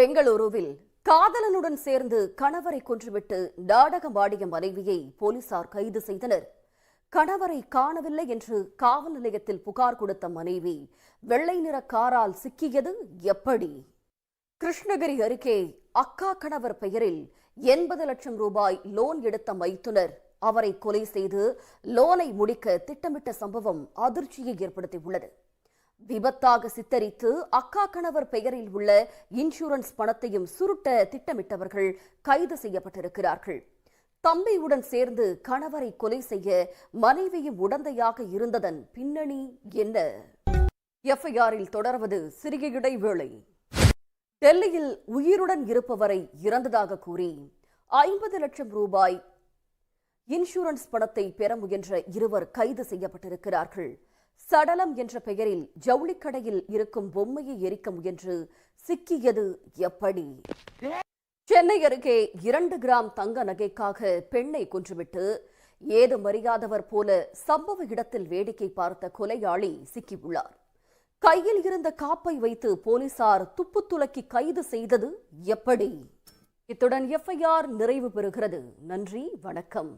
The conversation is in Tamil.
பெங்களூருவில் காதலனுடன் சேர்ந்து கணவரை கொன்றுவிட்டு நாடகமாடிய மனைவியை போலீசார் கைது செய்தனர். கணவரை காணவில்லை என்று காவல் நிலையத்தில் புகார் கொடுத்த மனைவி வெள்ளை நிற காரால் சிக்கியது எப்படி? கிருஷ்ணகிரி அருகே அக்கா கணவர் பெயரில் 80 லட்சம் ரூபாய் லோன் எடுத்த மைத்துனர் அவரை கொலை செய்து லோனை முடிக்க திட்டமிட்ட சம்பவம் அதிர்ச்சியை ஏற்படுத்தியுள்ளது. விபத்தாக சித்தரித்து அக்கா கணவர் பெயரில் உள்ள இன்சூரன்ஸ் பணத்தையும் சுருட்ட திட்டமிட்டவர்கள் கைது செய்யப்பட்டிருக்கிறார்கள். தம்பியுடன் சேர்ந்து கணவரை கொலை செய்ய மனைவியும் உடந்தையாக இருந்ததன் பின்னணி என்ன? எஃப்ஐஆரில் தொடர்வது சிறிய இடைவேளை. டெல்லியில் உயிருடன் இருப்பவரை இறந்ததாக கூறி 50 லட்சம் ரூபாய் இன்சூரன்ஸ் பணத்தை பெற முயன்ற இருவர் கைது செய்யப்பட்டிருக்கிறார்கள். சடலம் என்ற பெயரில் ஜவுளிக்கடையில் இருக்கும் பொம்மையை எரிக்க முயன்று சிக்கியது எப்படி? சென்னை அருகே 2 கிராம் தங்க நகைக்காக பெண்ணை கொன்றுவிட்டு ஏதுமறியாதவர் போல சம்பவ இடத்தில் வேடிக்கை பார்த்த கொலையாளி சிக்கியுள்ளார். கையில் இருந்த காப்பை வைத்து போலீசார் துப்பு துலக்கி கைது செய்தது எப்படி? இத்துடன் எஃப்ஐஆர் நிறைவு பெறுகிறது. நன்றி, வணக்கம்.